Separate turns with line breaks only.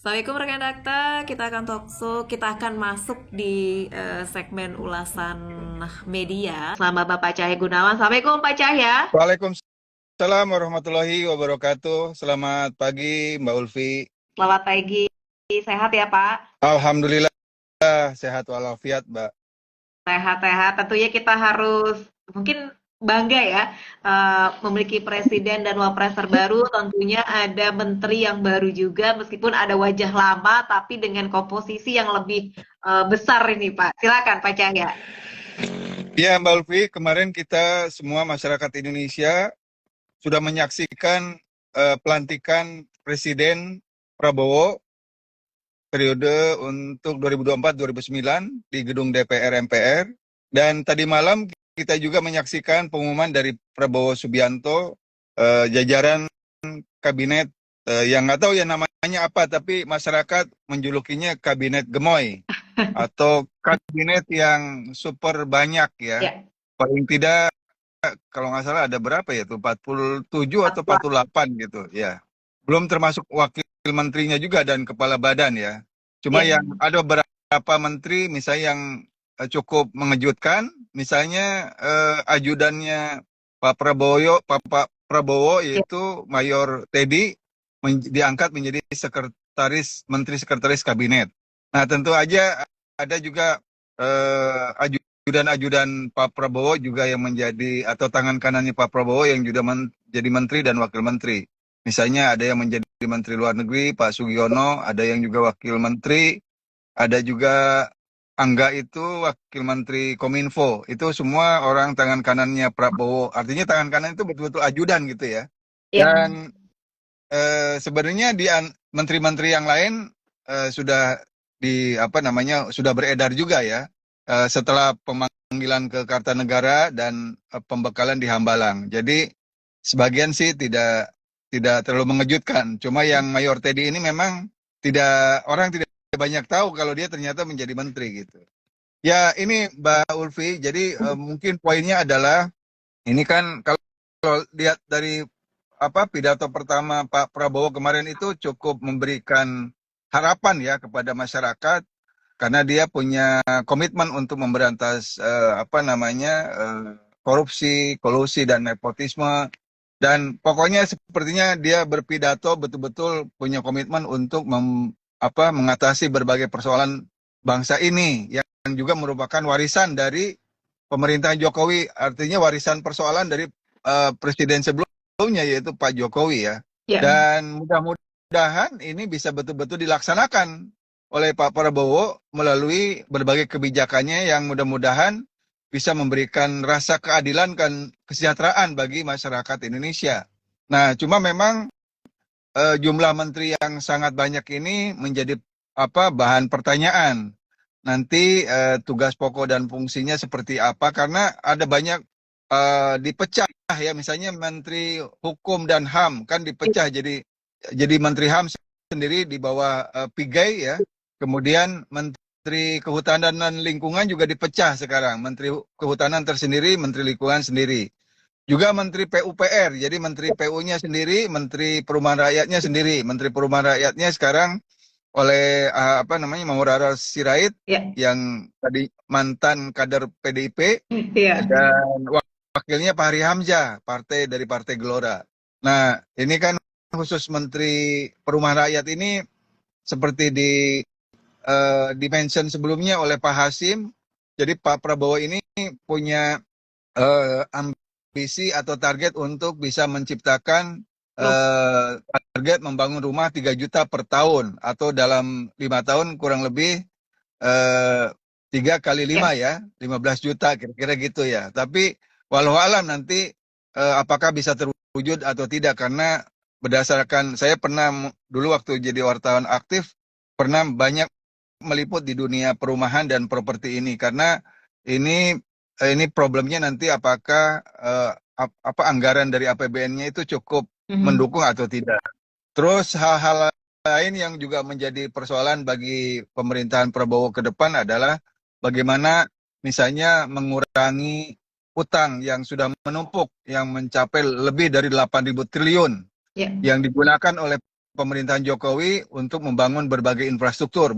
Assalamualaikum rekan Dakta, kita akan talkshow, kita akan masuk di segmen ulasan media. Sama Bapak Cahya Gunawan. Assalamualaikum Pak Cahya.
Waalaikumsalam warahmatullahi wabarakatuh. Selamat pagi, Mbak Ulfi.
Selamat pagi, sehat ya Pak?
Alhamdulillah sehat walafiat, Mbak.
Sehat-sehat, tentunya kita harus mungkin bangga ya memiliki presiden dan wapres terbaru. Tentunya ada menteri yang baru juga, meskipun ada wajah lama, tapi dengan komposisi yang lebih besar ini Pak. Silakan Pak Cahya.
Ya, Mbak Ulfi, kemarin kita semua masyarakat Indonesia sudah menyaksikan pelantikan Presiden Prabowo periode untuk 2024-2029 di gedung DPR MPR. Dan tadi malam kita juga menyaksikan pengumuman dari Prabowo Subianto, jajaran kabinet yang nggak tahu ya namanya apa, tapi masyarakat menjulukinya kabinet gemoy atau kabinet yang super banyak ya.
Ya,
Paling tidak kalau nggak salah ada berapa ya tuh 47 atau 48 gitu ya. Belum termasuk wakil menterinya juga dan kepala badan ya. Cuma
ya,
yang ada beberapa menteri misalnya yang cukup mengejutkan, misalnya ajudannya Pak Prabowo
ya.
yaitu Mayor Teddy diangkat menjadi menteri sekretaris kabinet. Nah, tentu aja ada juga ajudan-ajudan Pak Prabowo juga yang menjadi atau tangan kanannya Pak Prabowo yang juga menjadi menteri dan wakil menteri. Misalnya ada yang menjadi menteri luar negeri Pak Sugiono, ada yang juga wakil menteri, ada juga Angga itu wakil menteri Kominfo. Itu semua orang tangan kanannya Prabowo. Artinya tangan kanan itu betul-betul ajudan gitu ya.
Ya.
Dan sebenarnya di menteri-menteri yang lain sudah sudah beredar juga ya setelah pemanggilan ke Kartanegara dan pembekalan di Hambalang. Jadi sebagian sih tidak terlalu mengejutkan. Cuma yang Mayor Teddy ini memang orang tidak banyak tahu kalau dia ternyata menjadi menteri gitu. Ya ini Mbak Ulfi. Jadi mungkin poinnya adalah ini kan kalau lihat dari pidato pertama Pak Prabowo kemarin itu cukup memberikan harapan ya kepada masyarakat karena dia punya komitmen untuk memberantas korupsi, kolusi dan nepotisme dan pokoknya sepertinya dia berpidato betul-betul punya komitmen untuk mengatasi berbagai persoalan bangsa ini yang juga merupakan warisan dari pemerintahan Jokowi, artinya warisan persoalan dari presiden sebelumnya yaitu Pak Jokowi ya.
Ya.
Dan mudah-mudahan ini bisa betul-betul dilaksanakan oleh Pak Prabowo melalui berbagai kebijakannya yang mudah-mudahan bisa memberikan rasa keadilan dan kesejahteraan bagi masyarakat Indonesia. Nah, cuma memang jumlah menteri yang sangat banyak ini menjadi bahan pertanyaan. Nanti tugas pokok dan fungsinya seperti apa? Karena ada banyak dipecah ya, misalnya Menteri Hukum dan HAM kan dipecah jadi Menteri HAM sendiri di bawah Pigai ya. Kemudian Menteri Kehutanan dan Lingkungan juga dipecah sekarang. Menteri Kehutanan tersendiri, Menteri Lingkungan sendiri. Juga Menteri PUPR, jadi Menteri PU-nya sendiri, Menteri Perumahan Rakyatnya sendiri. Menteri Perumahan Rakyatnya sekarang oleh Maurara Sirait
Ya.
yang tadi mantan kader PDIP
Ya.
dan wakilnya Pak Hari Hamzah, dari Partai Gelora. Nah, ini kan khusus Menteri Perumahan Rakyat ini seperti di-mention sebelumnya oleh Pak Hasim. Jadi Pak Prabowo ini punya ambisi atau target untuk bisa menciptakan target membangun rumah 3 juta per tahun atau dalam 5 tahun kurang lebih 3 kali 5 ya, 15 juta kira-kira gitu ya. Tapi walau alam nanti apakah bisa terwujud atau tidak karena berdasarkan saya pernah dulu waktu jadi wartawan aktif pernah banyak meliput di dunia perumahan dan properti ini karena ini problemnya nanti apakah anggaran dari APBN-nya itu cukup mendukung atau tidak. Terus hal-hal lain yang juga menjadi persoalan bagi pemerintahan Prabowo ke depan adalah bagaimana misalnya mengurangi utang yang sudah menumpuk yang mencapai lebih dari 8.000 triliun
Ya.
yang digunakan oleh pemerintahan Jokowi untuk membangun berbagai infrastruktur.